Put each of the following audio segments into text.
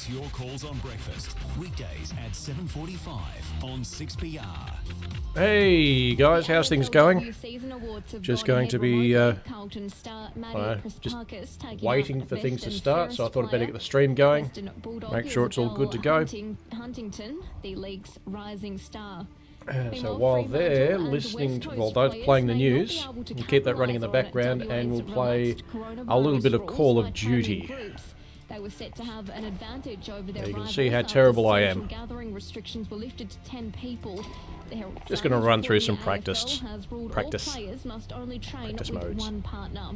takes your calls on breakfast. Weekdays at 7:45 on 6PR. Hey guys, how's things going? Just going to be just waiting for things to start, so I thought I'd better get the stream going, make sure it's all good to go. Huntington, the league's rising star. So while they're listening to, well, they're playing the news, we'll keep that running in the background and we'll play a little bit of Call of Duty. They were set to have an advantage over their you can see how terrible I am. Gathering restrictions were lifted to 10 people. Just going to run through some practice modes. One partner.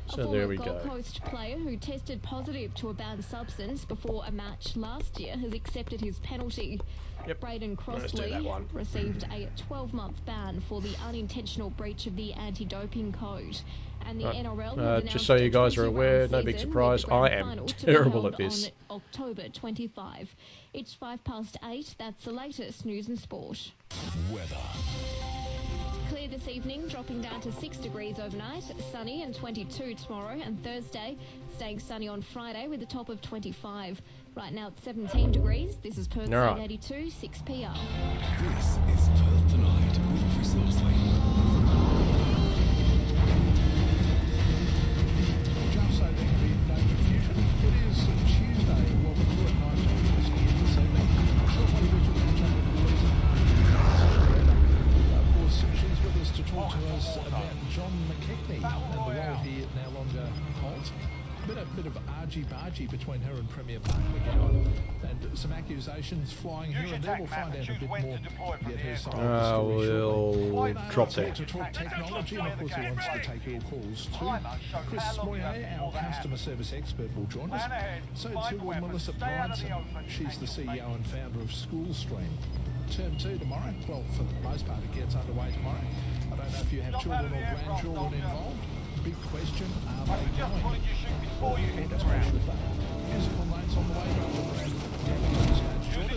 So there we go. A Gold Coast player who tested positive to a banned substance before a match last year has accepted his penalty. Yep. Braden Crossley received a 12-month ban for the unintentional breach of the anti-doping code. And the NRL just so you guys are aware, no big surprise, I am terrible at this. On October 25. It's 8:05. That's the latest news and sport. Weather. Clear this evening, dropping down to 6 degrees overnight. Sunny and 22 tomorrow and Thursday. Staying sunny on Friday with a top of 25. Right now it's 17 degrees. This is Perth Tonight, 82, 6PR. This is Perth Tonight with Chris Isley. Just so there can be no confusion, it is Tuesday. Welcome to it. Nice to be with you this evening. Shortly we shall catch up with Lisa. Of course, she's with us to talk to us about John McKechnie and the role he no longer holds. A bit of argy-bargy between her and Premier Mark McGowan, and some accusations flying here and there. We'll find out a bit more. Get her side of the story. We'll drop that. To talk technology, and of course he wants to take your calls too. Chris Moyer, our customer service expert, will join us. So too will Melissa Bryson. She's the CEO and founder of SchoolStream. Term 2 tomorrow. Well, for the most part, it gets underway tomorrow. I don't know if you have children or grandchildren involved. Big question, are they going? Musical notes on the way.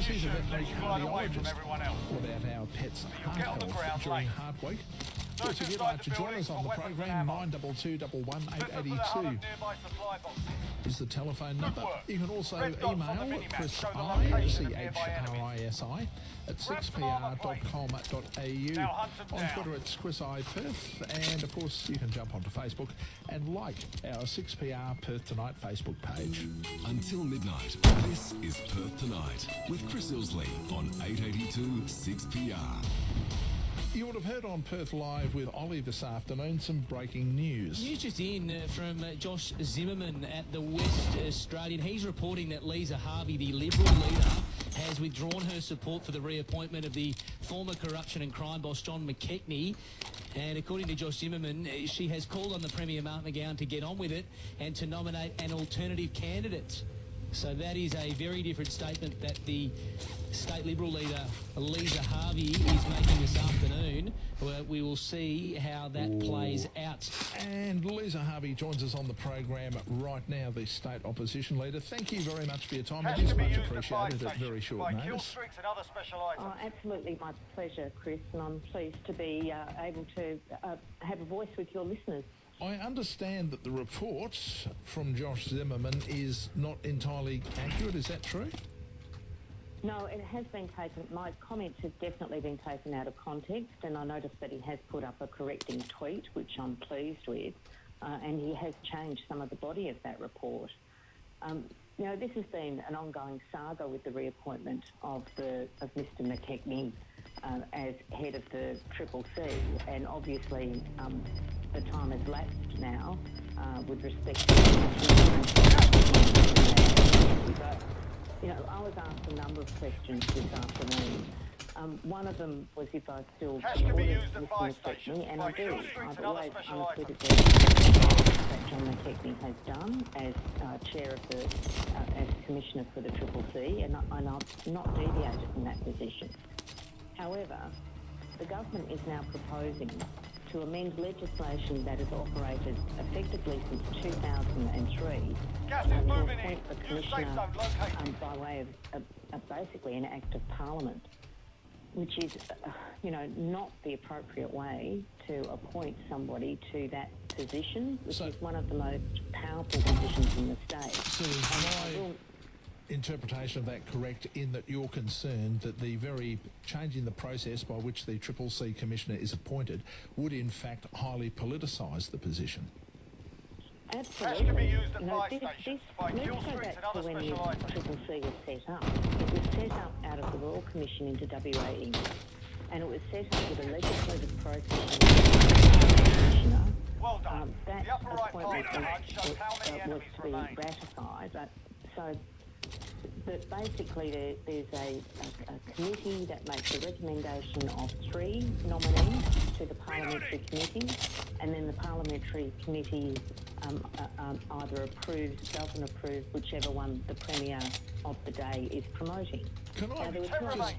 He's a veterinary cardiologist. What about our pets' heart health during Heart Week? If you'd like to join us on the program, 922 11882 is the telephone number. You can also email Chris Isley, CHRISI, at 6pr.com.au. On Twitter, it's Chris I Perth, and of course, you can jump onto Facebook and like our 6PR Perth Tonight Facebook page. Until midnight, this is Perth Tonight with Chris Isley on 882 6PR. You would have heard on Perth Live with Ollie this afternoon some breaking news. News just in from Josh Zimmerman at the West Australian. He's reporting that Lisa Harvey, the Liberal leader, has withdrawn her support for the reappointment of the former corruption and crime boss John McKechnie. And according to Josh Zimmerman, she has called on the Premier Mark McGowan to get on with it and to nominate an alternative candidate. So that is a very different statement that the state Liberal leader, Lisa Harvey, is making this afternoon. We will see how that plays out. And Lisa Harvey joins us on the program right now, the state opposition leader. Thank you very much for your time. It is much appreciated at very short notice. Oh, absolutely my pleasure, Chris, and I'm pleased to be able to have a voice with your listeners. I understand that the report from Josh Zimmerman is not entirely accurate. Is that true? No, it has been taken. My comments have definitely been taken out of context, and I noticed that he has put up a correcting tweet, which I'm pleased with, and he has changed some of the body of that report. This has been an ongoing saga with the reappointment of Mr. McKechnie as head of the Triple C, and obviously the time has lapsed now with respect to I was asked a number of questions this afternoon. One of them was if I still supported Mr. McKechnie, and I do. I've always unequivocally that John McKechnie has done as chair of as commissioner for the Triple C, and I've not deviated from that position. However, the government is now proposing to amend legislation that has operated effectively since 2003 to appoint a commissioner by way of basically an act of parliament, which is, not the appropriate way to appoint somebody to that position, which is one of the most powerful positions in the state. interpretation of that correct in that you're concerned that the very change in the process by which the Triple C Commissioner is appointed would in fact highly politicise the position? Absolutely. Let's go back to when the Triple C was set up. It was set up out of the Royal Commission into WA, and it was set up with a legislative process. Well done. That appointment was to be ratified. But basically, there's a committee that makes a recommendation of 3 nominees to the parliamentary committee, and then the parliamentary committee either approves, doesn't approve, whichever one the Premier of the day is promoting. Can I just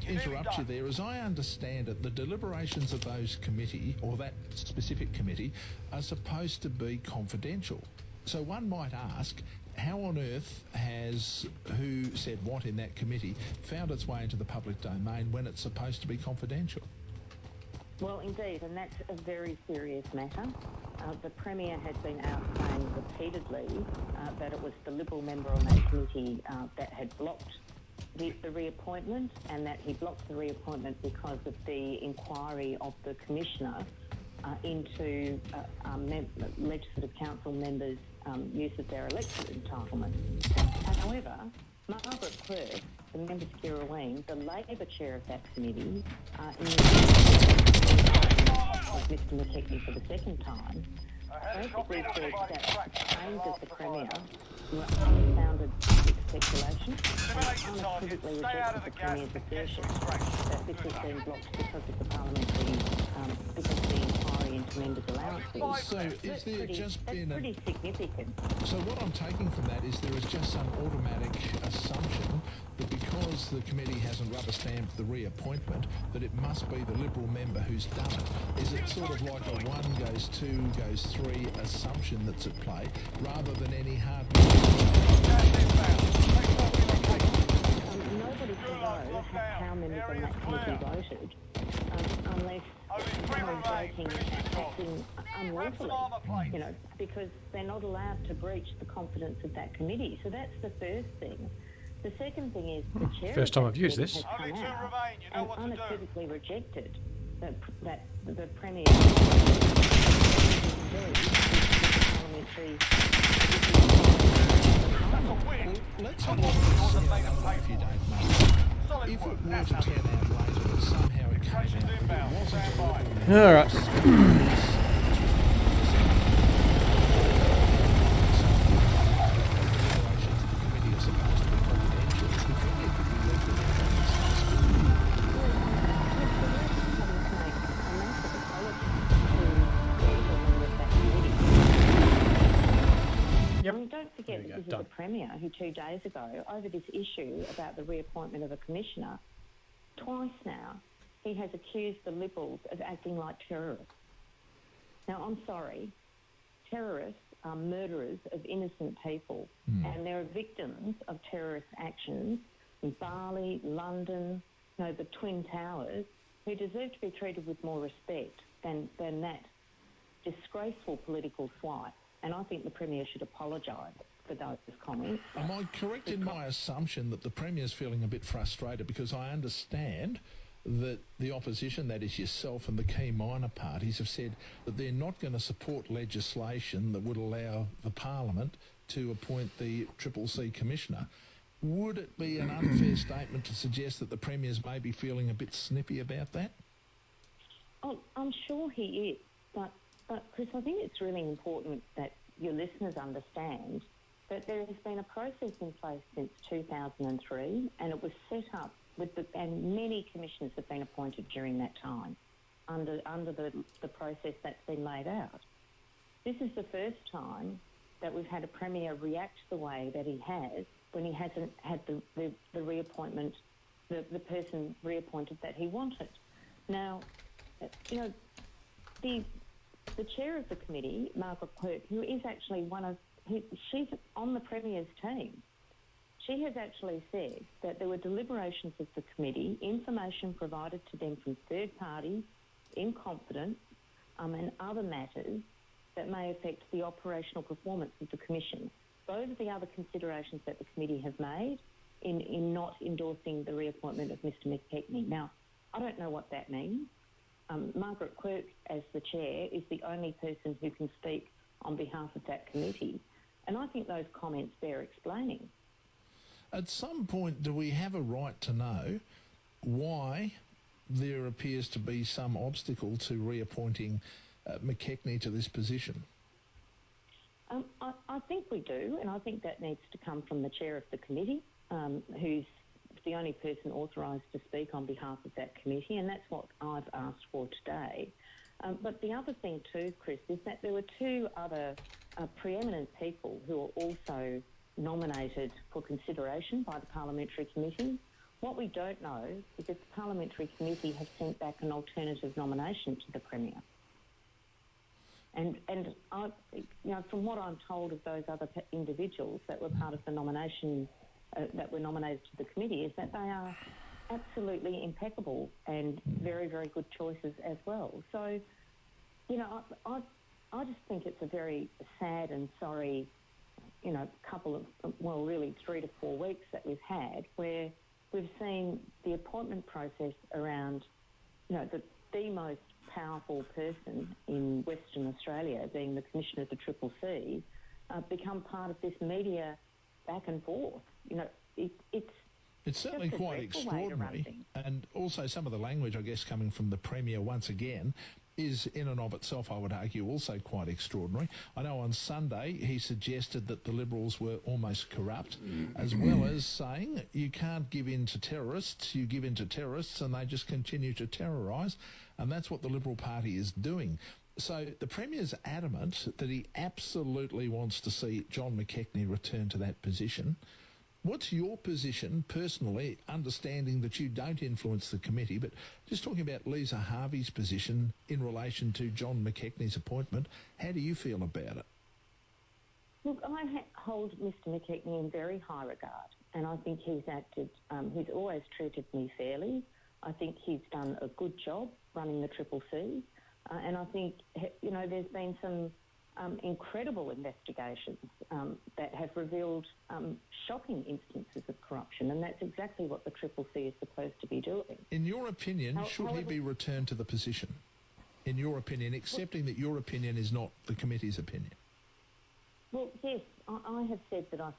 interrupt you there? As I understand it, the deliberations of those committee, or that specific committee, are supposed to be confidential. So one might ask, how on earth has who said what in that committee found its way into the public domain when it's supposed to be confidential? Well, indeed, and that's a very serious matter. The Premier has been out saying repeatedly that it was the Liberal member on that committee that had blocked the reappointment, and that he blocked the reappointment because of the inquiry of the Commissioner into Legislative Council members' use of their electorate entitlement. However, Margaret Clerk, the member for Kirraween, the Labor chair of that committee, of Mr McKechnie for the second time, basically said that the claims of the Premier were unfounded speculation, and unequivocally rejected the Premier's assertion that this was being blocked because of the parliamentary, because of the inquiry into members' allowances. So is there just been pretty significant. So what I'm taking from that is there is just some automatic assumption that because the committee hasn't rubber-stamped the reappointment, that it must be the Liberal member who's done it. Is it sort of like a 1 goes 2 goes 3 assumption that's at play, rather than any hard... Nobody can know how members on that committee voted unless someone's acting unlawfully, because they're not allowed to breach the confidence of that committee. So that's the first thing. The second thing is the chair First time I've used this. has come out and unequivocally rejected that the Premier parliamentary. Let's have a look at if you don't mind. If it were to turn out later that somehow it came out that it wasn't a Liberal member... All right. Don't forget that this is the Premier who 2 days ago, over this issue about the reappointment of a Commissioner, twice now, he has accused the Liberals of acting like terrorists. Now, I'm sorry, terrorists are murderers of innocent people, and there are victims of terrorist actions in Bali, London, the Twin Towers, who deserve to be treated with more respect than that disgraceful political swipe. And I think the Premier should apologise for those comments. Am I correct in my assumption that the Premier's feeling a bit frustrated, because I understand that the opposition, that is yourself and the key minor parties, have said that they're not going to support legislation that would allow the Parliament to appoint the Triple C Commissioner. Would it be an unfair statement to suggest that the Premier's maybe feeling a bit snippy about that? Oh, I'm sure he is, but Chris, I think it's really important that your listeners understand that there has been a process in place since 2003, and it was set up and many commissioners have been appointed during that time under the process that's been laid out. This is the first time that we've had a Premier react the way that he has when he hasn't had the reappointment, the person reappointed that he wanted. Now, the chair of the committee, Margaret Clerk, who is actually she's on the Premier's team. She has actually said that there were deliberations of the committee, information provided to them from third parties in confidence, and other matters that may affect the operational performance of the Commission. Those are the other considerations that the committee have made, in not endorsing the reappointment of Mr McKechnie. Now, I don't know what that means. Margaret Quirk, as the chair, is the only person who can speak on behalf of that committee. And I think those comments bear explaining. At some point, do we have a right to know why there appears to be some obstacle to reappointing McKechnie to this position? I think we do, and I think that needs to come from the chair of the committee, who's the only person authorised to speak on behalf of that committee, and that's what I've asked for today. But the other thing too, Chris, is that there were two other preeminent people who were also nominated for consideration by the Parliamentary Committee. What we don't know is if the Parliamentary Committee has sent back an alternative nomination to the Premier. And I, from what I'm told of those other individuals that were part of the nomination that were nominated to the committee, is that they are absolutely impeccable and very, very good choices as well. So, I just think it's a very sad and sorry, couple of, well, really 3 to 4 weeks that we've had where we've seen the appointment process around, the most powerful person in Western Australia, being the Commissioner of the Triple C, become part of this media back and forth. It's certainly quite extraordinary, and also some of the language, I guess, coming from the Premier once again is in and of itself, I would argue, also quite extraordinary. I know on Sunday he suggested that the Liberals were almost corrupt, as well as saying you can't give in to terrorists, you give in to terrorists and they just continue to terrorise, and that's what the Liberal Party is doing. So the Premier's adamant that he absolutely wants to see John McKechnie return to that position. What's your position, personally, understanding that you don't influence the committee, but just talking about Lisa Harvey's position in relation to John McKechnie's appointment, how do you feel about it? Look, I hold Mr McKechnie in very high regard, and I think he's acted, he's always treated me fairly. I think he's done a good job running the Triple C, and I think, there's been some incredible investigations that have revealed shocking instances of corruption, and that's exactly what the Triple C is supposed to be doing. In your opinion, should he be returned to the position? In your opinion, accepting that your opinion is not the committee's opinion? Well, yes, I have said that I've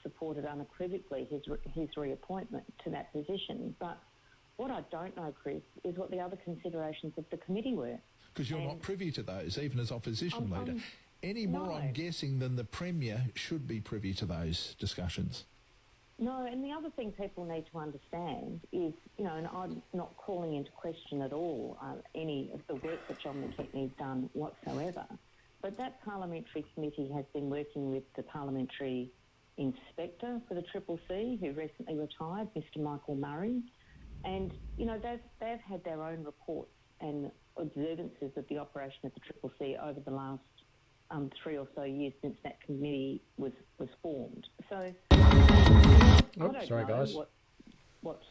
supported unequivocally his reappointment to that position, but what I don't know, Chris, is what the other considerations of the committee were. Because you're not privy to those, even as opposition leader. Any more, I'm guessing, than the Premier should be privy to those discussions. No, and the other thing people need to understand is, and I'm not calling into question at all any of the work that John McKechnie's done whatsoever, but that parliamentary committee has been working with the parliamentary inspector for the Triple C, who recently retired, Mr Michael Murray, and, they've had their own reports and observances of the operation of the Triple C over the last 3 or so years since that committee was formed. So, I don't know what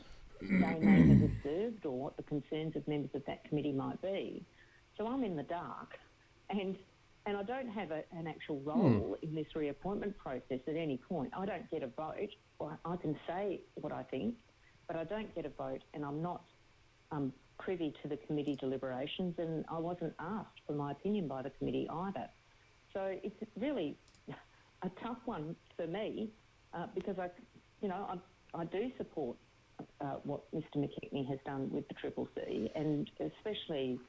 they may have observed or what the concerns of members of that committee might be. So I'm in the dark, and I don't have an actual role in this reappointment process at any point. I don't get a vote. I can say what I think, but I don't get a vote, and I'm not privy to the committee deliberations, and I wasn't asked for my opinion by the committee either. So it's really a tough one for me because I do support what Mr McKechnie has done with the Triple C, and especially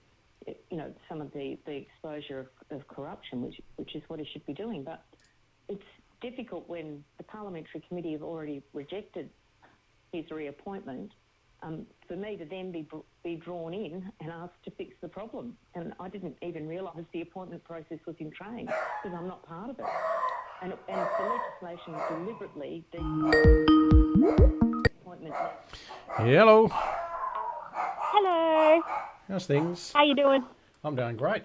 some of the exposure of corruption, which is what he should be doing. But it's difficult when the parliamentary committee have already rejected his reappointment, for me to then be drawn in and asked to fix the problem. And I didn't even realise the appointment process was in train because I'm not part of it. And the legislation deliberately... appointment. Hello. Hello. How's things? How you doing? I'm doing great.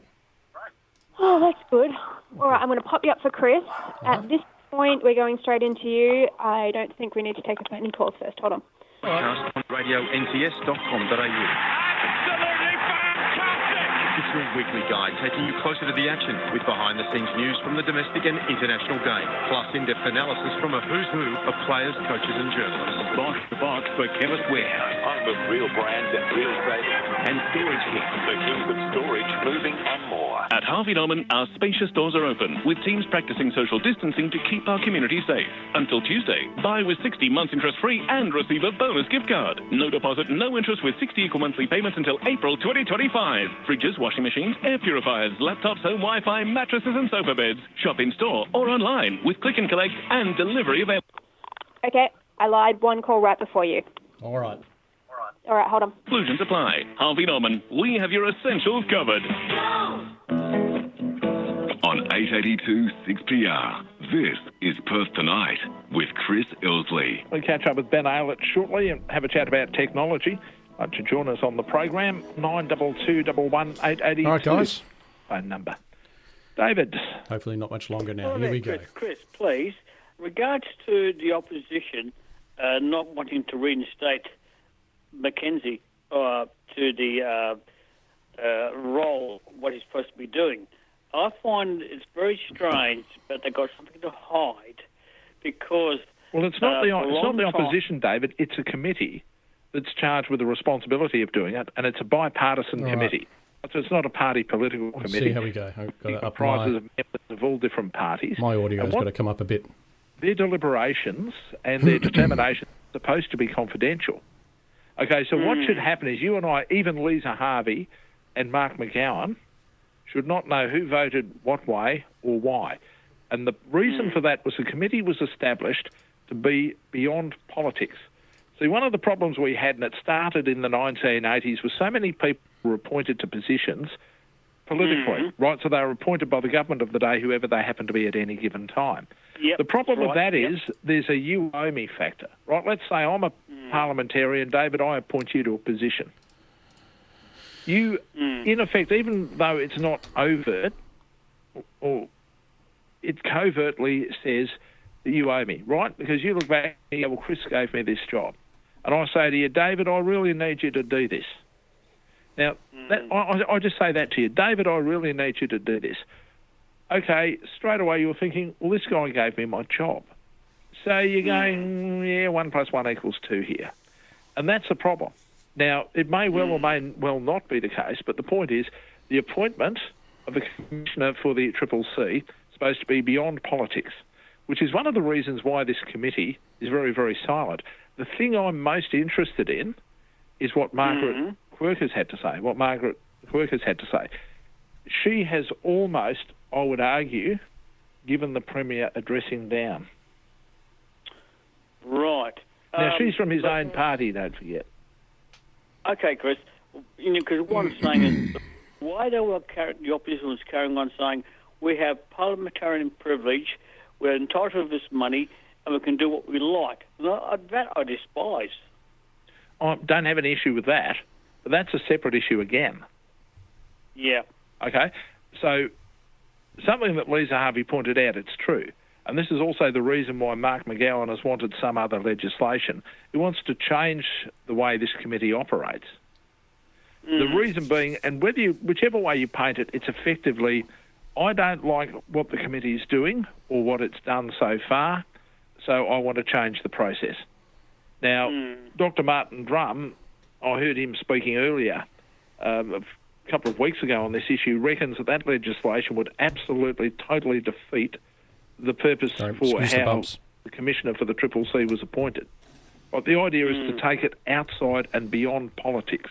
Oh, that's good. All right, I'm going to pop you up for Chris. At this point, we're going straight into you. I don't think we need to take any calls first. Hold on. Podcast on radioncs.com.au. Absolutely fantastic! International weekly guide taking you closer to the action with behind-the-scenes news from the domestic and international game, plus in-depth analysis from a who's who of players, coaches and journalists. Box to box for Chemist Warehouse, home of real brands and real savings, and Storage King, the kings of storage, moving and more. At Harvey Norman, our spacious doors are open, with teams practicing social distancing to keep our community safe. Until Tuesday, buy with 60 months interest-free and receive a bonus gift card. No deposit, no interest with 60 equal monthly payments until April 2025. Fridges, washing machines, air purifiers, laptops, home Wi-Fi, mattresses and sofa beds. Shop in-store or online with click and collect and delivery available. Okay, I lied. One call right before you. All right. All right, hold on. Exclusions apply. Harvey Norman, we have your essentials covered. On 882 6PR, this is Perth Tonight with Chris Isley. We'll catch up with Ben Aylett shortly and have a chat about technology. To join us on the program, 92211 All right, guys. Phone number. David. Hopefully not much longer now. Well, Here we go. Chris, please. Regards to the opposition not wanting to reinstate Mackenzie to the role, what he's supposed to be doing, I find it's very strange that they've got something to hide because... Well, it's not the opposition, time, David. It's a committee that's charged with the responsibility of doing it, and it's a bipartisan committee. So it's not a party political Let's committee. see how we go. I've got It to up comprises of members of all different parties. my audio's got to come up a bit. Their deliberations and their determination are supposed to be confidential. Okay, so what should happen is you and I, even Lisa Harvey and Mark McGowan, should not know who voted what way or why. And the reason for that was the committee was established to be beyond politics. See, one of the problems we had, and it started in the 1980s, was so many people were appointed to positions politically, right? So they were appointed by the government of the day, whoever they happened to be at any given time. Yep, the problem with that yep. is there's a you owe me factor, right? Let's say I'm a parliamentarian, David, I appoint you to a position. You, in effect, even though it's not overt, or it covertly says that you owe me, right? Because you look back and you go, well, Chris gave me this job. And I say to you, David, I really need you to do this. Now, I just say that to you. David, I really need you to do this. Okay, straight away you're thinking, well, this guy gave me my job. So you're going, 1 + 1 = 2 here. And that's the problem. Now, it may well or may well not be the case, but the point is the appointment of a commissioner for the CCC is supposed to be beyond politics, which is one of the reasons why this committee is very, very silent. The thing I'm most interested in is what Margaret Quirk has had to say. She has almost, I would argue, given the Premier addressing down. Right. Now, she's from his own party, don't forget. Okay, Chris. Because what I'm saying is, why the opposition was carrying on saying we have parliamentarian privilege, we're entitled to this money, and we can do what we like. That I despise. I don't have an issue with that, but that's a separate issue again. Yeah. Okay? So something that Lisa Harvey pointed out, it's true. And this is also the reason why Mark McGowan has wanted some other legislation. He wants to change the way this committee operates. The reason being, and whichever way you paint it, it's effectively, I don't like what the committee is doing or what it's done so far, so I want to change the process. Now, Dr. Martin Drum, I heard him speaking earlier, a couple of weeks ago on this issue, reckons that legislation would absolutely, totally defeat the purpose for how the Commissioner for the CCC was appointed. But the idea is to take it outside and beyond politics.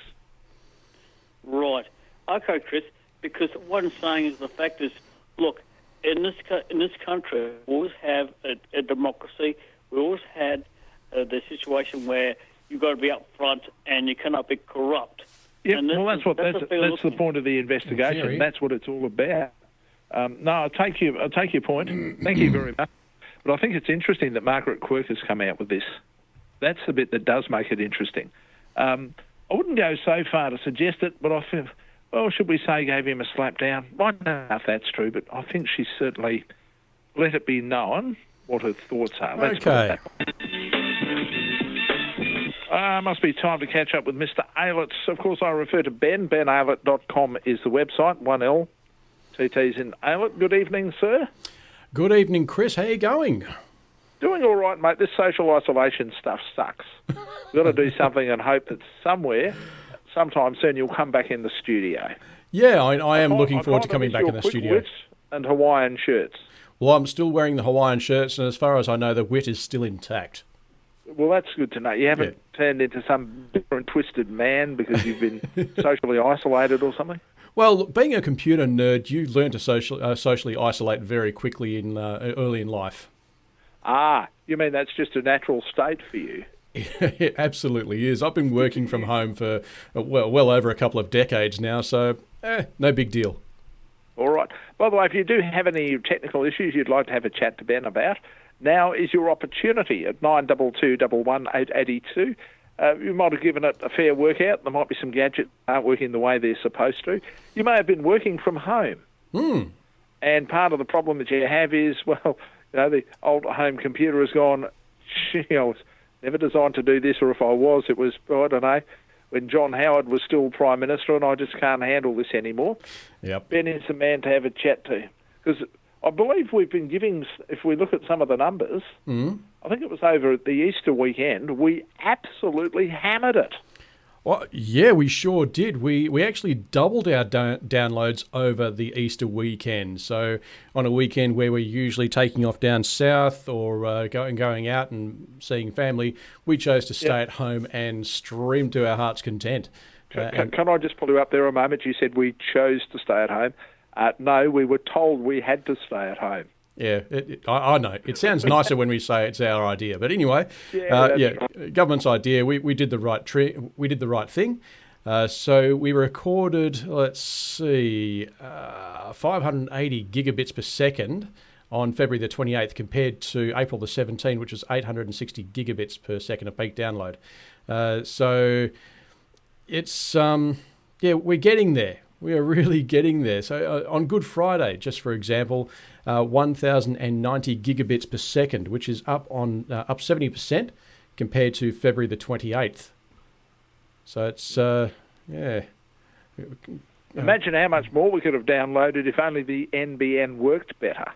Right. Okay, Chris, because what I'm saying is the fact is, look, in this country, we always have a democracy. We always had the situation where you've got to be up front and you cannot be corrupt. Yeah, well, that's the point of the investigation. That's what it's all about. No, I'll take your point. Thank you very much. But I think it's interesting that Margaret Quirk has come out with this. That's the bit that does make it interesting. I wouldn't go so far to suggest it, but I feel, well, should we say gave him a slap down? I don't know if that's true, but I think she certainly let it be known what her thoughts are. Okay. Must be time to catch up with Mr. Aylett. Of course, I refer to Ben. BenAylett.com is the website. 1L. TT's in Aylett. Good evening, sir. Good evening, Chris. How you going? Doing all right, mate. This social isolation stuff sucks. We've got to do something and hope that sometime soon, you'll come back in the studio. Yeah, I am looking forward to coming back in the studio. Wits and Hawaiian shirts. Well, I'm still wearing the Hawaiian shirts, and as far as I know, the wit is still intact. Well, that's good to know. You haven't turned into some bitter and twisted man because you've been socially isolated or something? Well, being a computer nerd, you learn to socially isolate very quickly early in life. Ah, you mean that's just a natural state for you? It absolutely is. I've been working from home for well over a couple of decades now, so no big deal. All right. By the way, if you do have any technical issues you'd like to have a chat to Ben about, now is your opportunity at 922118882. You might have given it a fair workout. There might be some gadgets that aren't working the way they're supposed to. You may have been working from home. And part of the problem that you have is, well, the old home computer has gone, I was never designed to do this, or if I was, it was, I don't know, when John Howard was still Prime Minister, and I just can't handle this anymore. Yep. Ben is the man to have a chat to. Because I believe we've been giving, if we look at some of the numbers, I think it was over at the Easter weekend, we absolutely hammered it. Well, yeah, we sure did. We actually doubled our downloads over the Easter weekend. So on a weekend where we're usually taking off down south or going out and seeing family, we chose to stay at home and stream to our heart's content. Can I just pull you up there a moment? You said we chose to stay at home. No, we were told we had to stay at home. Yeah, I know. It sounds nicer when we say it's our idea, but anyway, right. Government's idea. We did the right thing. So we recorded, 580 gigabits per second on February the 28th, compared to April the 17th, which was 860 gigabits per second of peak download. So it's we're getting there. We are really getting there. So on Good Friday, just for example, 1,090 gigabits per second, which is up 70% compared to February the 28th. So it's Imagine how much more we could have downloaded if only the NBN worked better.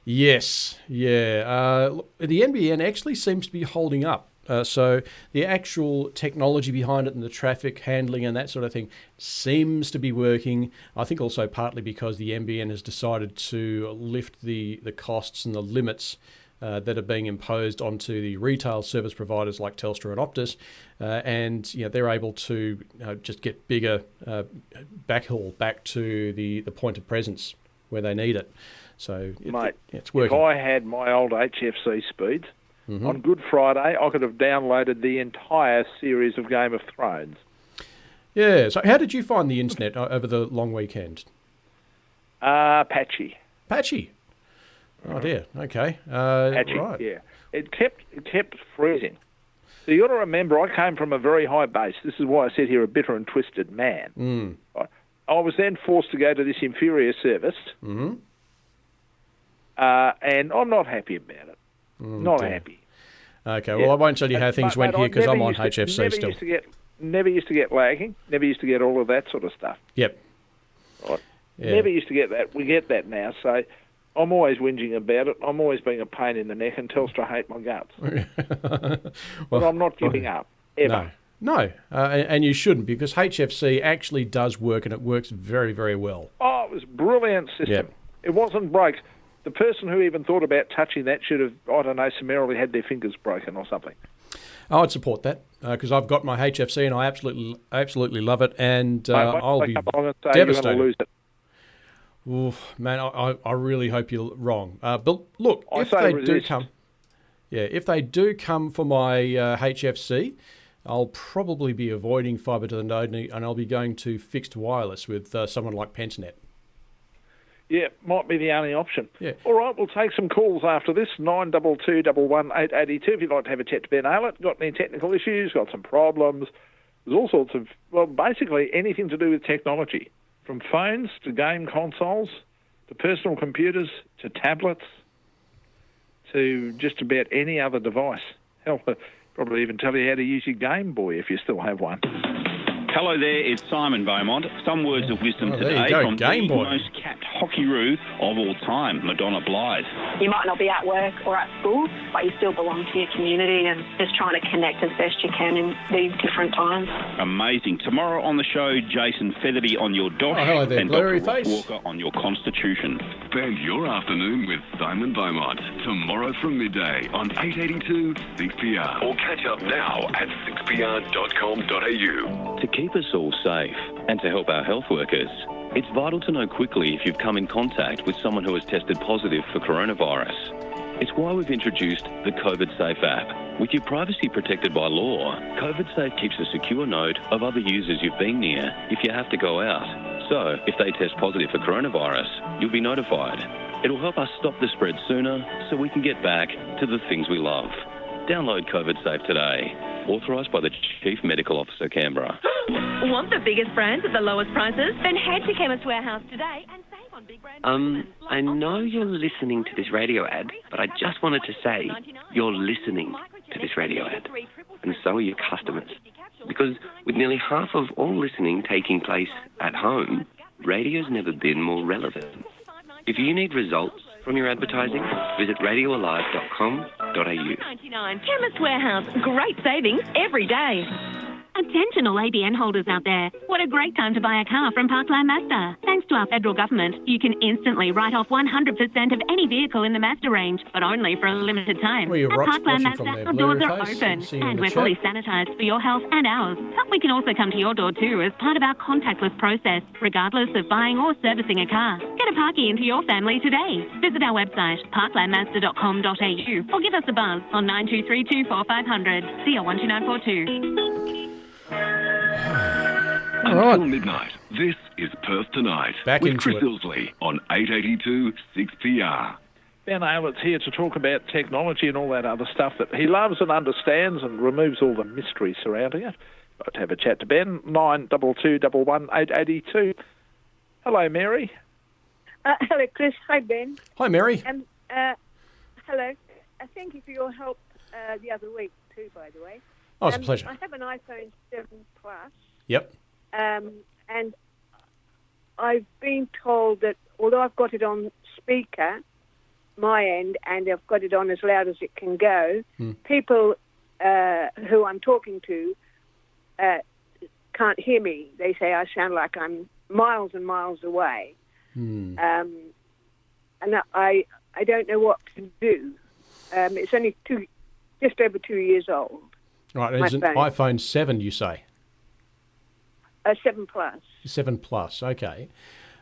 Yes, yeah. The NBN actually seems to be holding up. So the actual technology behind it and the traffic handling and that sort of thing seems to be working. I think also partly because the NBN has decided to lift the costs and the limits that are being imposed onto the retail service providers like Telstra and Optus, and they're able to just get bigger backhaul back to the point of presence where they need it. So it's working. If I had my old HFC speeds, on Good Friday, I could have downloaded the entire series of Game of Thrones. Yeah. So how did you find the internet over the long weekend? Patchy. Patchy? Oh, dear. Okay. Patchy, right. yeah. It kept freezing. So you got to remember, I came from a very high base. This is why I said here a bitter and twisted man. I was then forced to go to this inferior service, and I'm not happy about it. Not happy. Okay, well, I won't tell you how things went here because I'm on HFC still. Never used to get lagging. Never used to get all of that sort of stuff. Yep. Right. Yeah. Never used to get that. We get that now. So I'm always whinging about it. I'm always being a pain in the neck, and Telstra hate my guts. But I'm not giving up, ever. No, and you shouldn't, because HFC actually does work, and it works very, very well. Oh, it was a brilliant system. Yep. It wasn't broke. The person who even thought about touching that should have, I don't know, summarily had their fingers broken or something. I'd support that, because I've got my HFC and I absolutely love it, and I'll be devastated. You're going to lose it. Oof, man, I really hope you're wrong. But look, if they do come for my HFC, I'll probably be avoiding fibre to the node, and I'll be going to fixed wireless with someone like Pentonet. Yeah, might be the only option. Yeah. All right, we'll take some calls after this, 922118882. If you'd like to have a chat to Ben Aylett, got any technical issues, got some problems, there's all sorts of, well, basically anything to do with technology, from phones to game consoles to personal computers to tablets to just about any other device. Hell, Probably even tell you how to use your Game Boy if you still have one. Hello there, it's Simon Beaumont. Some words of wisdom there you today go, from Game the Boy. most capped hockey-roo of all time, Madonna Blythe. You might not be at work or at school, but you still belong to your community and just trying to connect as best you can in these different times. Amazing. Tomorrow on the show, Jason Featherby on your dosh hello there, and blurry Dr. Ross face. Walker on your constitution. Spend your afternoon with Simon Beaumont tomorrow from midday on 882 6PR. Or catch up now at 6pr.com.au. To keep us all safe and to help our health workers, it's vital to know quickly if you've come in contact with someone who has tested positive for coronavirus. It's why we've introduced the COVID Safe app. With your privacy protected by law, COVID Safe keeps a secure note of other users you've been near if you have to go out. So, if they test positive for coronavirus, you'll be notified. It'll help us stop the spread sooner so we can get back to the things we love. Download COVID Safe today. Authorised by the Chief Medical Officer, Canberra. Want the biggest brands at the lowest prices? Then head to Chemist Warehouse today and save on big brands. I know you're listening to this radio ad, but I just wanted to say you're listening to this radio ad. And so are your customers. Because with nearly half of all listening taking place at home, radio's never been more relevant. If you need results from your advertising, visit radioalive.com.au. $99. Chemist Warehouse. Great savings every day. Attention all ABN holders out there. What a great time to buy a car from Parkland Mazda. Thanks to our federal government, you can instantly write off 100% of any vehicle in the Mazda range, but only for a limited time. Well, you're At Parkland watching Mazda, from our there, doors Blurry are Face. open, See you in and the we're chat. fully sanitised for your health and ours. But we can also come to your door too as part of our contactless process, regardless of buying or servicing a car. Get a parky into your family today. Visit our website, parklandmazda.com.au, or give us a buzz on 9232 4500, CL12942. Until midnight, this is Perth Tonight Back with into Chris it. Isley on 882 6PR. Ben Aylett's here to talk about technology and all that other stuff that he loves and understands and removes all the mystery surrounding it. I'd have a chat to Ben, 92211882. Hello, Mary. Hello, Chris. Hi, Ben. Hi, Mary. Hello. Thank you for your help the other week, too, by the way. Oh, it's a pleasure. I have an iPhone 7 Plus. Yep. And I've been told that although I've got it on speaker, my end, and I've got it on as loud as it can go, people who I'm talking to can't hear me. They say I sound like I'm miles and miles away. And I don't know what to do. It's only just over 2 years old. Right, it's an iPhone 7, you say? 7 Plus. 7 Plus, okay.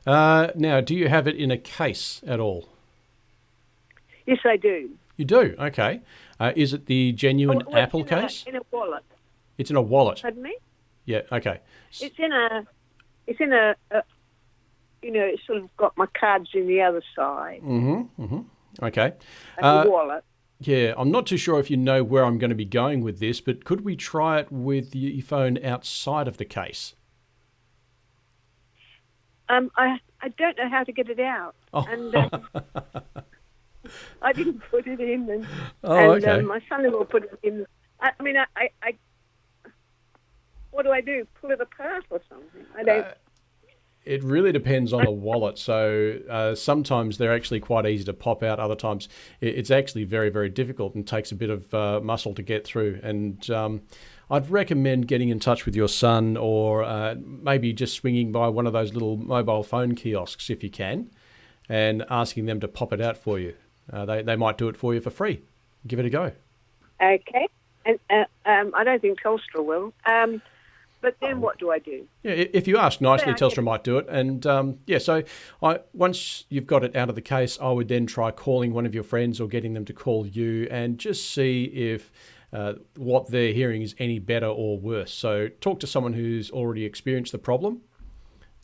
Now, do you have it in a case at all? Yes, I do. You do, okay. Is it the genuine Apple case? In a wallet. It's in a wallet. Pardon me? Yeah, okay. It's in a it's sort of got my cards in the other side. Okay. A wallet. Yeah, I'm not too sure if you know where I'm going to be going with this, but could we try it with your phone outside of the case? I don't know how to get it out. Oh. And I didn't put it in. And, okay. My son-in-law put it in. I what do I do? Pull it apart or something? I don't... It really depends on the wallet. So sometimes they're actually quite easy to pop out. Other times it's actually very, very difficult and takes a bit of muscle to get through. And I'd recommend getting in touch with your son or maybe just swinging by one of those little mobile phone kiosks if you can and asking them to pop it out for you. They might do it for you for free. Give it a go. Okay. And I don't think Telstra will. But then what do I do? Yeah, if you ask nicely, Telstra might do it. And so once you've got it out of the case, I would then try calling one of your friends or getting them to call you and just see if what they're hearing is any better or worse. So talk to someone who's already experienced the problem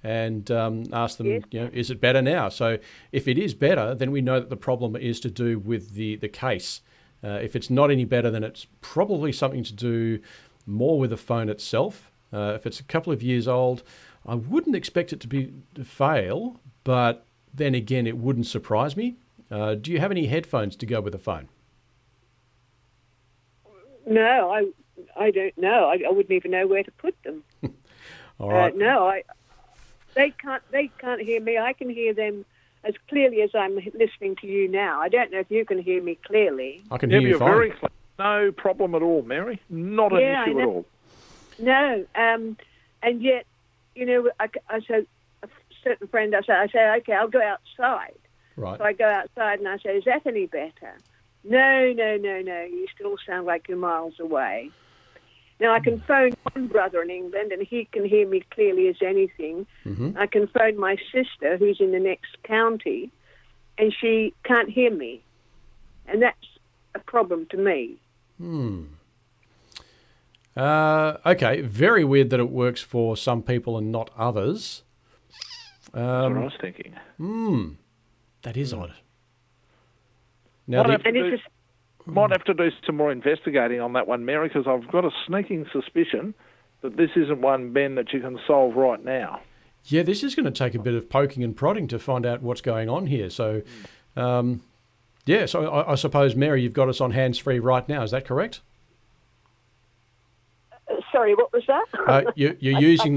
and ask them, is it better now? So if it is better, then we know that the problem is to do with the case. If it's not any better, then it's probably something to do more with the phone itself. If it's a couple of years old, I wouldn't expect it to fail, but then again, it wouldn't surprise me. Do you have any headphones to go with the phone? No, I don't know. I wouldn't even know where to put them. All right. They can't hear me. I can hear them as clearly as I'm listening to you now. I don't know if you can hear me clearly. I can hear you fine. Very clear. No problem at all, Mary. Not an issue at all. No, and yet, I said, a certain friend, I say, okay, I'll go outside. Right. So I go outside and I say, is that any better? No, you still sound like you're miles away. Now, I can phone one brother in England and he can hear me clearly as anything. Mm-hmm. I can phone my sister who's in the next county and she can't hear me. And that's a problem to me. Okay, very weird that it works for some people and not others. That's what I was thinking. That is odd. Now, might have to do some more investigating on that one, Mary, because I've got a sneaking suspicion that this isn't one, Ben, that you can solve right now. Yeah, this is going to take a bit of poking and prodding to find out what's going on here. So, so I suppose, Mary, you've got us on hands-free right now. Is that correct? Sorry, what was that? You're using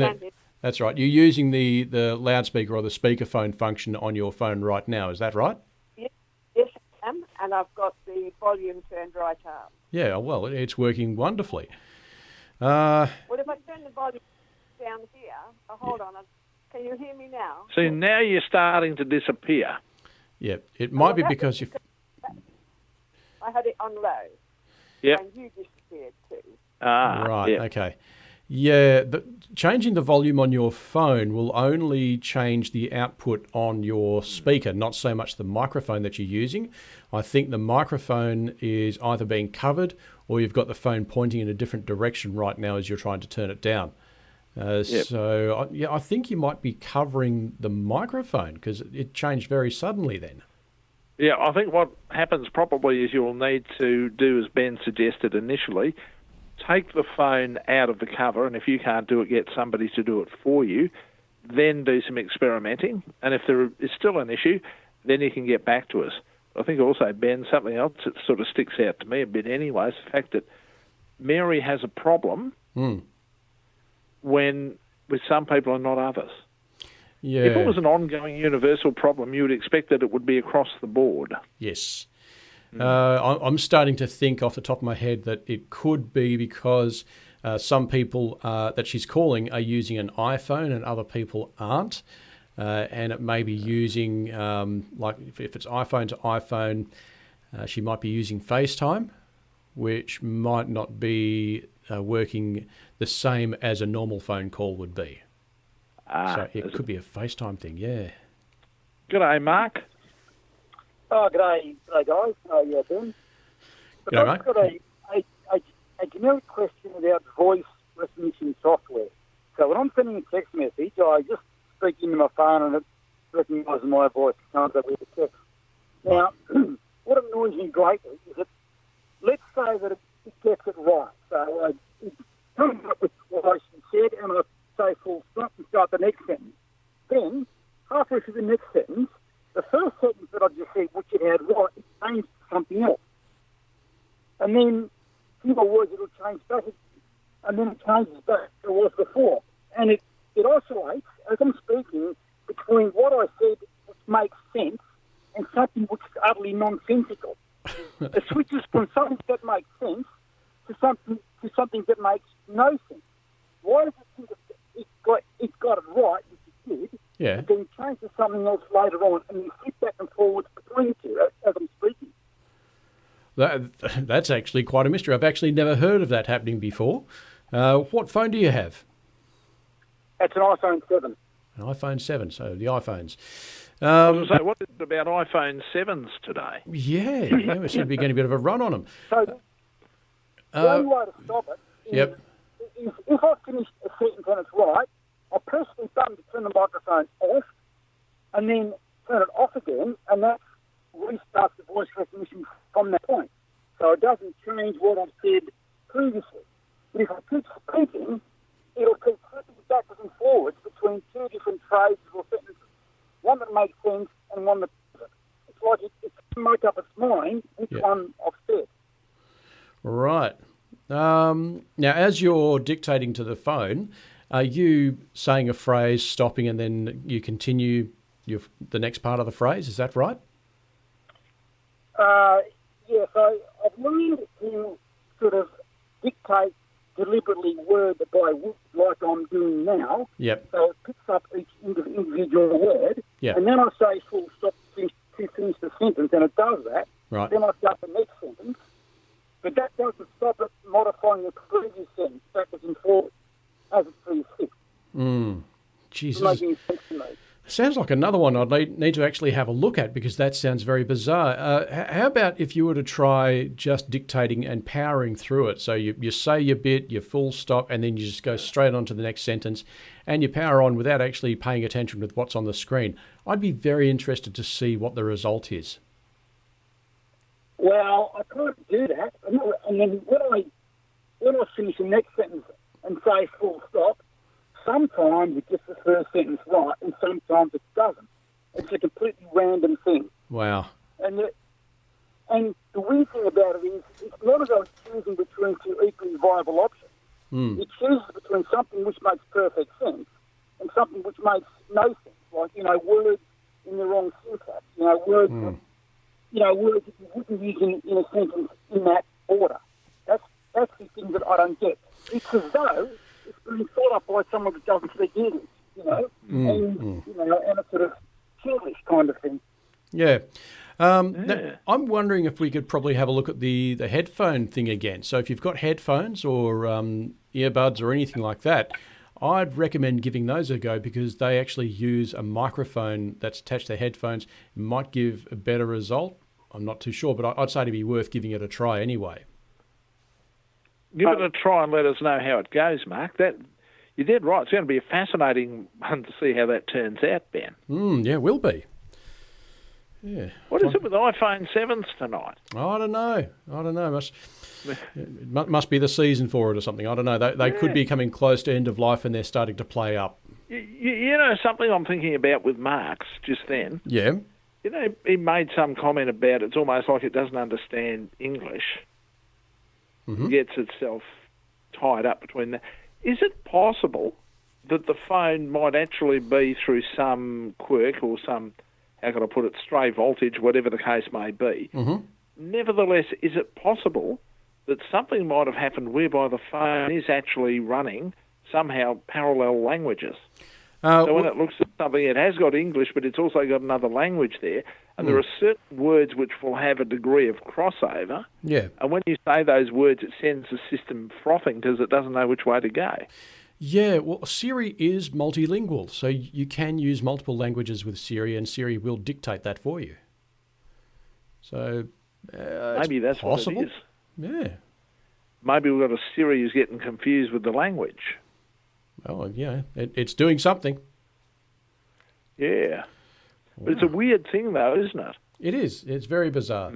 That's right. You're using the loudspeaker or the speakerphone function on your phone right now. Is that right? Yes, I am, and I've got the volume turned right up. Yeah, well, it's working wonderfully. Well, if I turn the volume down here, hold on, can you hear me now? See, now you're starting to disappear. Yeah, it might be because you. I had it on low. Yep. And you disappeared too. Right, yep. okay. Yeah, changing the volume on your phone will only change the output on your speaker, not so much the microphone that you're using. I think the microphone is either being covered or you've got the phone pointing in a different direction right now as you're trying to turn it down. So, I think you might be covering the microphone because it changed very suddenly then. Yeah, I think what happens probably is you'll need to do as Ben suggested initially, take the phone out of the cover, and if you can't do it, get somebody to do it for you, then do some experimenting. And if there is still an issue, then you can get back to us. I think also, Ben, something else that sort of sticks out to me a bit anyway is the fact that Mary has a problem when with some people and not others. Yeah. If it was an ongoing universal problem, you would expect that it would be across the board. Yes. I'm starting to think off the top of my head that it could be because some people that she's calling are using an iPhone and other people aren't. And it may be using, like if it's iPhone to iPhone, she might be using FaceTime, which might not be working the same as a normal phone call would be. So it could be a FaceTime thing, yeah. G'day, Mark. Oh, g'day guys. How you doing? G'day, I've got a generic question about voice recognition software. So when I'm sending a text message, I just speak into my phone and it recognises my voice and comes up with the text. Now, what annoys me greatly is that, let's say that it gets it right. So it comes up with what I said and I say full stop and start the next sentence. Then, halfway through the next sentence, the first sentence that I just said, which it had right, it changed to something else. And then, a few more words, it'll change back, and then it changes back to what it was before. And it oscillates, as I'm speaking, between what I said, which makes sense, and something which is utterly nonsensical. It switches from something that makes sense to something that makes no sense. Why does it think it got it right, which it did, yeah, and then change to something else later on, and you flip back and forward between the two as I'm speaking? That's actually quite a mystery. I've actually never heard of that happening before. What phone do you have? It's an iPhone 7. An iPhone 7, so the iPhones. So what is it about iPhone 7s today? Yeah, we seem to be getting a bit of a run on them. So the only way to stop it is, if I finish a sentence and it's right, I'll press the button to turn the microphone off and then turn it off again, and that restarts the voice recognition from that point. So it doesn't change what I've said previously. But if I keep speaking, it'll keep flipping backwards and forwards between two different phrases or sentences. One that makes sense and one that doesn't. It's like it can make up its mind which one I've said. Right. as you're dictating to the phone, are you saying a phrase, stopping, and then you continue the next part of the phrase? Is that right? Yes, I've learned to sort of dictate deliberately word by word like I'm doing now. Yep. So it picks up each individual word. Yep. And then I say full stop to finish the sentence, and it does that. Right. Then I start the next sentence. But that doesn't stop it modifying the previous sentence backwards and forwards as it sees fit. Jesus. Making sense to me. Sounds like another one I'd need to actually have a look at, because that sounds very bizarre. How about if you were to try just dictating and powering through it? So you say your bit, you full stop, and then you just go straight on to the next sentence, and you power on without actually paying attention with what's on the screen. I'd be very interested to see what the result is. Well, I can't do that. And then when I finish the next sentence and say full stop, sometimes it gets the first sentence right, and sometimes it doesn't. It's a completely random thing. Wow. And the weird thing about it is, it's not as though it's choosing between two equally viable options. It chooses between something which makes perfect sense and something which makes no sense, like, words in the wrong syntax, words words that you wouldn't use in a sentence in that order. That's the thing that I don't get. It's as though it's being thought up by someone that doesn't speak English, and a sort of childish kind of thing. Yeah. Now, I'm wondering if we could probably have a look at the headphone thing again. So if you've got headphones or earbuds or anything like that, I'd recommend giving those a go, because they actually use a microphone that's attached to headphones. It might give a better result. I'm not too sure, but I'd say it'd be worth giving it a try anyway. Give it a try and let us know how it goes, Mark. You're dead right. It's going to be a fascinating one to see how that turns out, Ben. Yeah, it will be. Yeah. What is it with iPhone 7s tonight? I don't know. It must be the season for it or something. I don't know. They could be coming close to end of life, and they're starting to play up. You know, something I'm thinking about with Mark's just then. Yeah. He made some comment about it's almost like it doesn't understand English. Mm-hmm. Gets itself tied up between that. Is it possible that the phone might actually be through some quirk or some, how can I put it, stray voltage, whatever the case may be? Mm-hmm. Nevertheless, is it possible that something might have happened whereby the phone is actually running somehow parallel languages? So when it looks at something, it has got English, but it's also got another language there, and there are certain words which will have a degree of crossover. Yeah. And when you say those words, it sends the system frothing because it doesn't know which way to go. Yeah, well, Siri is multilingual, so you can use multiple languages with Siri, and Siri will dictate that for you. So maybe that's possible. What it is. Yeah. Maybe we've got a Siri who's getting confused with the language. Well, yeah, it's doing something. Yeah. But it's a weird thing, though, isn't it? It is. It's very bizarre.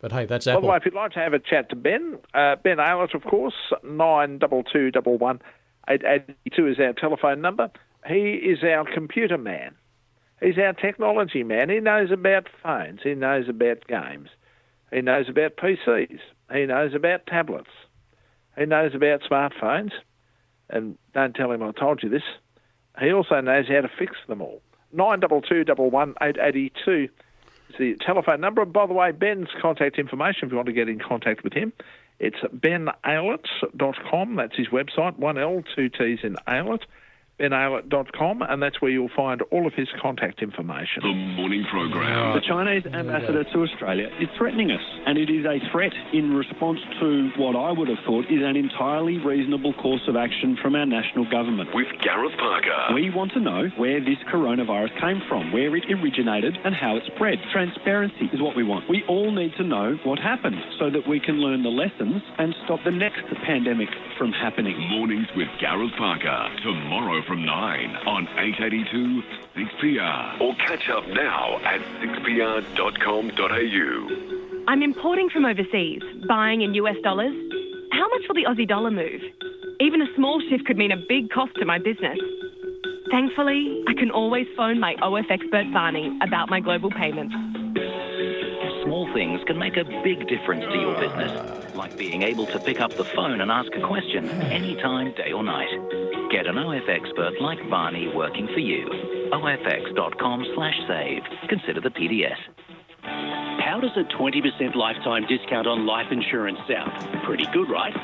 But hey, that's Apple. By the way, if you'd like to have a chat to Ben, Ben Aylett, of course, 92211 882 is our telephone number. He is our computer man. He's our technology man. He knows about phones. He knows about games. He knows about PCs. He knows about tablets. He knows about smartphones. And don't tell him I told you this. He also knows how to fix them all. 92211 882 is the telephone number. By the way, Ben's contact information, if you want to get in contact with him, it's benaylett.com. That's his website, 1L, 2 T's in Aylett. benaylett.com, and that's where you'll find all of his contact information. The morning program. The Chinese ambassador to Australia is threatening us, and it is a threat in response to what I would have thought is an entirely reasonable course of action from our national government. With Gareth Parker. We want to know where this coronavirus came from, where it originated, and how it spread. Transparency is what we want. We all need to know what happened so that we can learn the lessons and stop the next pandemic from happening. Mornings with Gareth Parker. Tomorrow from 9 on 882 6PR. Or catch up now at 6pr.com.au. I'm importing from overseas, buying in US dollars. How much will the Aussie dollar move? Even a small shift could mean a big cost to my business. Thankfully, I can always phone my OF expert Barney about my global payments. Small things can make a big difference to your business, like being able to pick up the phone and ask a question anytime, day or night. Get an OF expert like Barney working for you. ofx.com/save. Consider the PDS. How does a 20% lifetime discount on life insurance sound? Pretty good, right?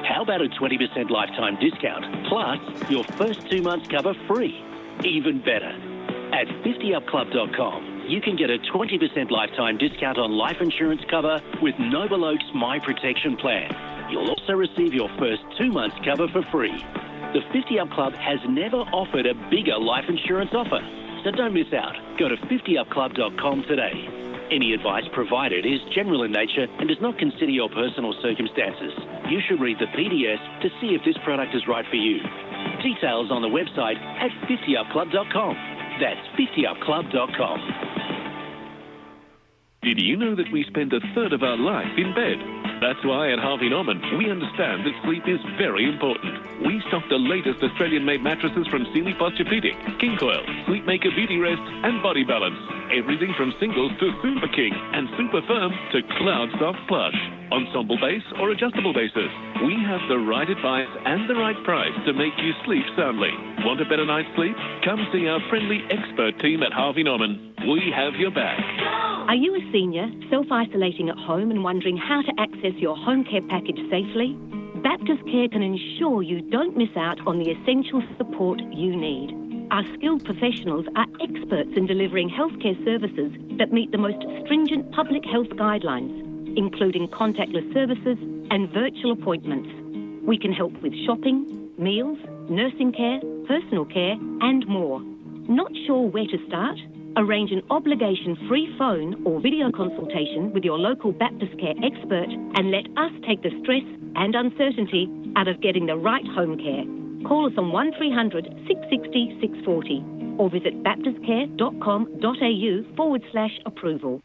How about a 20% lifetime discount plus your first 2 months cover free? Even better. At 50upclub.com, you can get a 20% lifetime discount on life insurance cover with Noble Oak's My Protection Plan. You'll also receive your first 2 months cover for free. The 50 Up Club has never offered a bigger life insurance offer, so don't miss out. Go to 50upclub.com today. Any advice provided is general in nature and does not consider your personal circumstances. You should read the PDS to see if this product is right for you. Details on the website at 50upclub.com. That's 50upclub.com. Did you know that we spend a third of our life in bed? That's why at Harvey Norman, we understand that sleep is very important. We stock the latest Australian-made mattresses from Sealy Posturepedic, King Coil, Sleepmaker Beauty Rest, and Body Balance. Everything from singles to Super King and Super Firm to Cloud Soft Plush. Ensemble base or adjustable bases. We have the right advice and the right price to make you sleep soundly. Want a better night's sleep? Come see our friendly expert team at Harvey Norman. We have your back. Are you a senior, self-isolating at home and wondering how to access your home care package safely? Baptist Care can ensure you don't miss out on the essential support you need. Our skilled professionals are experts in delivering healthcare services that meet the most stringent public health guidelines, including contactless services and virtual appointments. We can help with shopping, meals, nursing care, personal care, and more. Not sure where to start? Arrange an obligation-free phone or video consultation with your local Baptist Care expert and let us take the stress and uncertainty out of getting the right home care. Call us on 1300 660 640 or visit baptistcare.com.au/approval.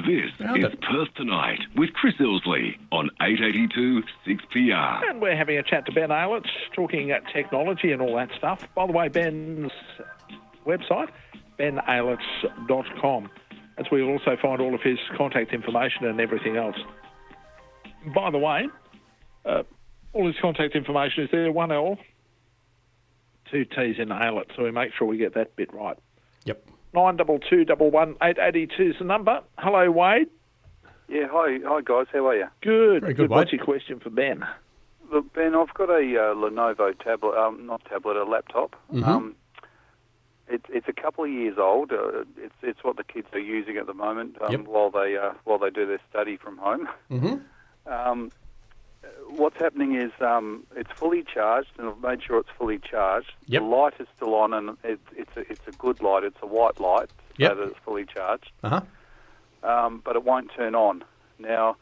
This is Perth Tonight with Chris Isley on 882 6PR. And we're having a chat to Ben Aylett, talking technology and all that stuff. By the way, Ben's website, benaylett.com. That's where you'll also find all of his contact information and everything else. By the way, all his contact information is there, 1L, 2 T's in Aylett, so we make sure we get that bit right. Yep. 92211882 is the number. Hello, Wade. Yeah, hi guys. How are you? Good. Very good, What's Wade. your question for Ben? Look, Ben, I've got a Lenovo tablet, a laptop. Mm-hmm. It's a couple of years old. It's what the kids are using at the moment while they do their study from home. Mm-hmm. What's happening is it's fully charged, and I've made sure it's fully charged. Yep. The light is still on, and it's a good light. It's a white light, Yep. so that it's fully charged. Uh-huh. But it won't turn on. Now,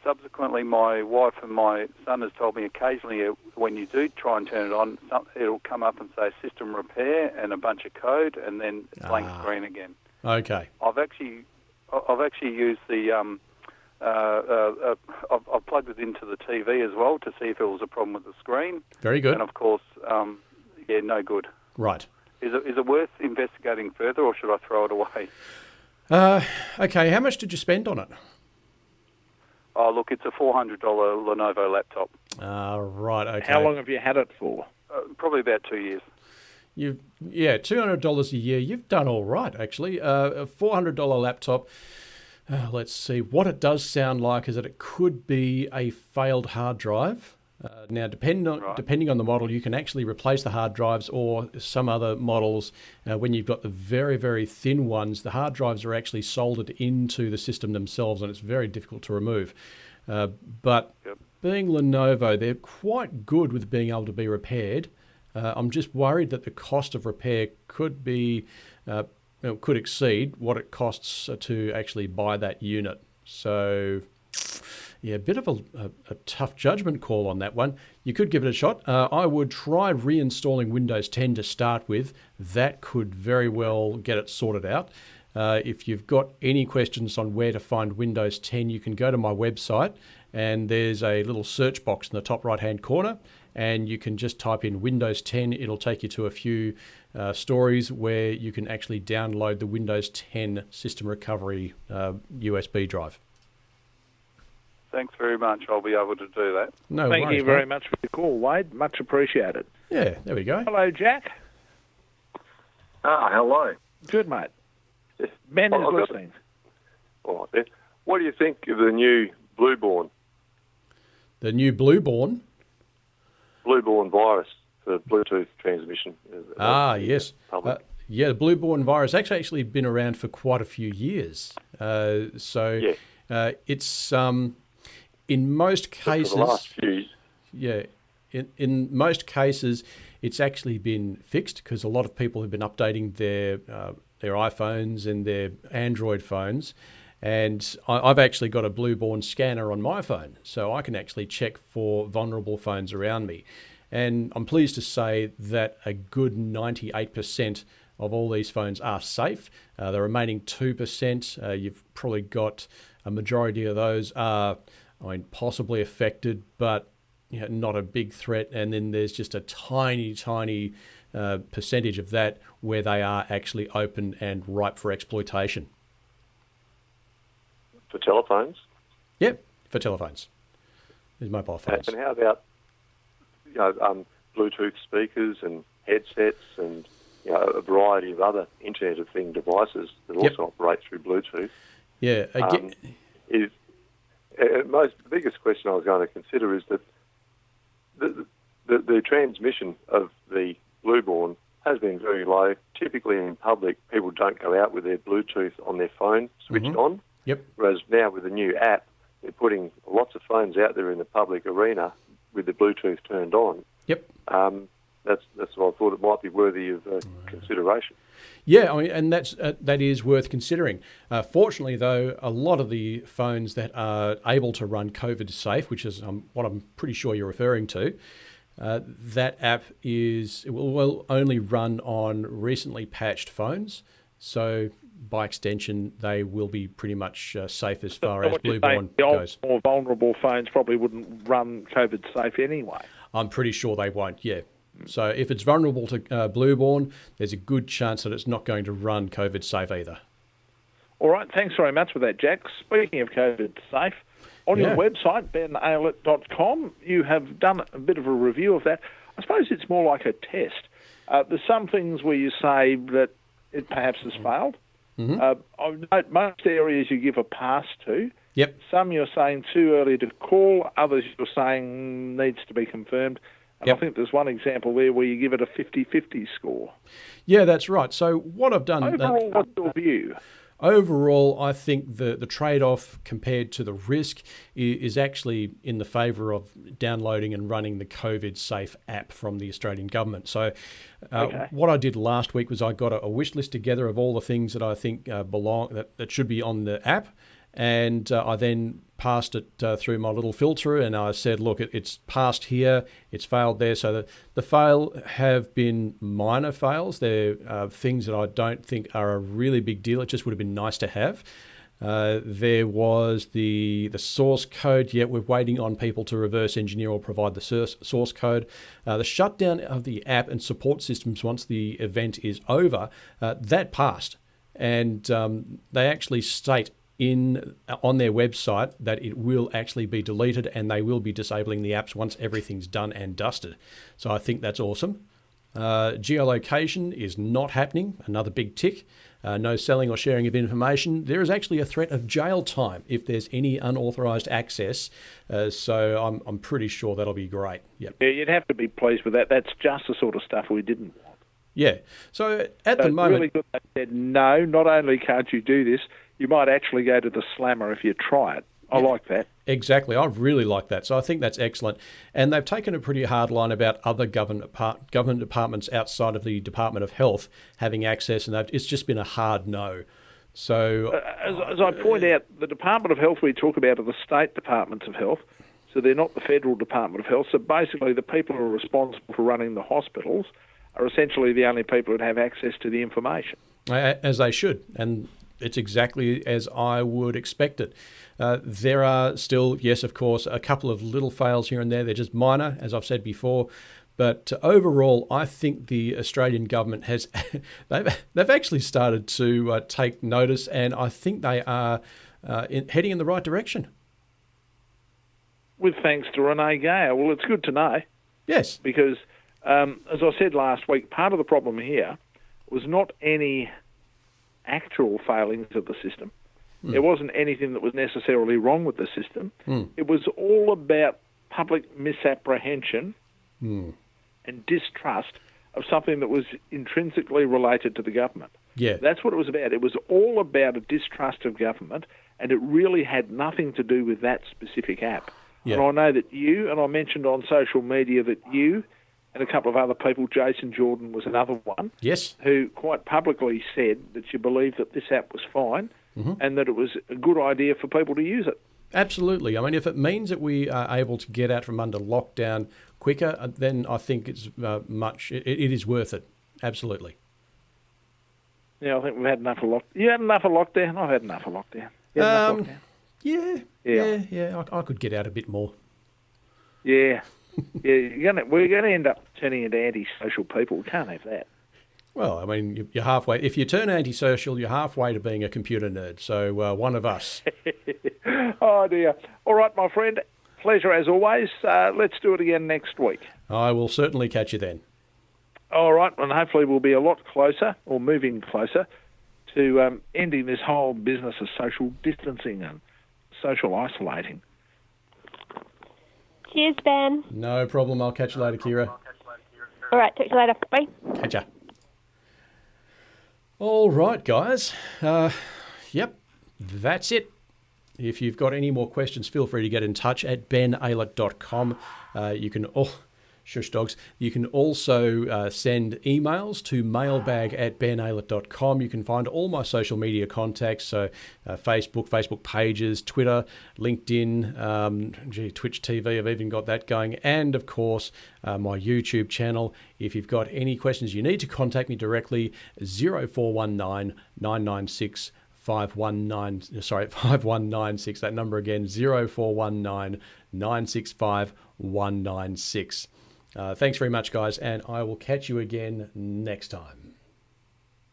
subsequently, my wife and my son has told me occasionally when you do try and turn it on, it'll come up and say system repair and a bunch of code, and then blank screen again. Okay. I've actually used the I've plugged it into the TV as well to see if it was a problem with the screen. Very good. And of course, no good. Right. Is it worth investigating further, or should I throw it away? Okay, how much did you spend on it? Oh, look, it's a $400 Lenovo laptop. Right, okay. How long have you had it for? Probably about 2 years. $200 a year. You've done all right, actually. A $400 laptop. Let's see. What it does sound like is that it could be a failed hard drive. Now, depending on the model, you can actually replace the hard drives, or some other models, when you've got the very, very thin ones, the hard drives are actually soldered into the system themselves, and it's very difficult to remove. But being Lenovo, they're quite good with being able to be repaired. I'm just worried that the cost of repair could be could exceed what it costs to actually buy that unit. So, yeah, a bit of a tough judgment call on that one. You could give it a shot. I would try reinstalling Windows 10 to start with. That could very well get it sorted out. If you've got any questions on where to find Windows 10, you can go to my website, and there's a little search box in the top right-hand corner, and you can just type in Windows 10. It'll take you to a few stories where you can actually download the Windows 10 System Recovery USB drive. Thanks very much. I'll be able to do that. No Thank worries, you very mate. much for your call, Wade. Much appreciated. Yeah, there we go. Hello, Jack. Hello. Good, mate. Ben is listening. All right, then. What do you think of the new Blueborn The new Blueborn. virus for Bluetooth transmission? Yes. The Blueborn virus actually been around for quite a few years. It's in most cases. For the last few. Yeah, in most cases, it's actually been fixed because a lot of people have been updating their iPhones and their Android phones. And I've actually got a Blueborn scanner on my phone, so I can actually check for vulnerable phones around me. And I'm pleased to say that a good 98% of all these phones are safe. The remaining 2%, you've probably got a majority of those are, possibly affected, but not a big threat. And then there's just a tiny percentage of that where they are actually open and ripe for exploitation. For telephones? Yep, for telephones. These mobile phones. And how about Bluetooth speakers and headsets and a variety of other Internet of Things devices that also operate through Bluetooth? Yeah. The biggest question I was going to consider is that the transmission of the Blueborn has been very low. Typically in public, people don't go out with their Bluetooth on their phone switched on. Yep. Whereas now with the new app, they're putting lots of phones out there in the public arena with the Bluetooth turned on. Yep. That's what I thought it might be worthy of consideration. Yeah, and that is worth considering. Fortunately, though, a lot of the phones that are able to run COVID safe, which is what I'm pretty sure you're referring to, that app will only run on recently patched phones. So by extension, they will be pretty much safe as far as Blueborn goes. The more vulnerable phones probably wouldn't run COVID safe anyway. I'm pretty sure they won't, yeah. So if it's vulnerable to Blueborn, there's a good chance that it's not going to run COVID safe either. All right, thanks very much for that, Jack. Speaking of COVID safe, on your website, benaylett.com, you have done a bit of a review of that. I suppose it's more like a test. There's some things where you say that it perhaps has failed. I note most areas you give a pass to. Yep. Some you're saying too early to call, others you're saying needs to be confirmed. And I think there's one example there where you give it a 50-50 score. Yeah, that's right. So what I've done... Overall, what's your view? Overall, I think the trade-off compared to the risk is actually in the favour of downloading and running the COVID-safe app from the Australian government. So what I did last week was I got a wish list together of all the things that I think that should be on the app, and I then passed it through my little filter, and I said, look, it's passed here, it's failed there. So the fail have been minor fails. They're things that I don't think are a really big deal. It just would have been nice to have. There was the source code. Yeah, we're waiting on people to reverse engineer or provide the source code. The shutdown of the app and support systems once the event is over, that passed. And they actually state on their website that it will actually be deleted and they will be disabling the apps once everything's done and dusted. So I think that's awesome. Geolocation is not happening, another big tick. No selling or sharing of information. There is actually a threat of jail time if there's any unauthorised access. So I'm pretty sure that'll be great. Yep. Yeah, you'd have to be pleased with that. That's just the sort of stuff we didn't want. Yeah. So at the moment... It's really good they said, no, not only can't you do this, you might actually go to the slammer if you try it. I like that. Exactly. I really like that. So I think that's excellent. And they've taken a pretty hard line about other government departments outside of the Department of Health having access, and it's just been a hard no. So, as I point out, the Department of Health we talk about are the state departments of health, so they're not the federal Department of Health. So basically the people who are responsible for running the hospitals are essentially the only people who have access to the information. As they should. And it's exactly as I would expect it. There are still, yes, of course, a couple of little fails here and there. They're just minor, as I've said before. But overall, I think the Australian government has they've actually started to take notice, and I think they are heading in the right direction. With thanks to Renee Gale. Well, it's good to know. Yes. Because, as I said last week, part of the problem here was not any actual failings of the system. There wasn't anything that was necessarily wrong with the system. It was all about public misapprehension and distrust of something that was intrinsically related to the government. Yeah. That's what it was about. It was all about a distrust of government, and it really had nothing to do with that specific app. Yeah. And I know that you, and I mentioned on social media that you and a couple of other people, Jason Jordan was another one, yes, who quite publicly said that you believed that this app was fine and that it was a good idea for people to use it. Absolutely. I mean, if it means that we are able to get out from under lockdown quicker, then I think it's it is worth it. Absolutely. Yeah, I think we've had enough of lockdown. You had enough of lockdown? I've had enough of lockdown. You had enough lockdown? Yeah. I could get out a bit more. Yeah. We're going to end up turning into antisocial people. We can't have that. Well, I mean, you're halfway. If you turn antisocial, you're halfway to being a computer nerd. So one of us. Oh, dear. All right, my friend. Pleasure as always. Let's do it again next week. I will certainly catch you then. All right, and hopefully we'll be a lot closer, or moving closer, to ending this whole business of social distancing and social isolating. Cheers, Ben. No problem. I'll catch you later, Kira. All right, talk to you later. Bye. Catch ya. All right, guys. Yep, that's it. If you've got any more questions, feel free to get in touch at benaylett.com. You can shush dogs. You can also send emails to mailbag@benaylett.com. You can find all my social media contacts, so Facebook pages, Twitter, LinkedIn, Twitch TV, I've even got that going, and of course my YouTube channel. If you've got any questions, you need to contact me directly, 0419 996 5196. That number again, 0419 965 196. Thanks very much, guys, and I will catch you again next time.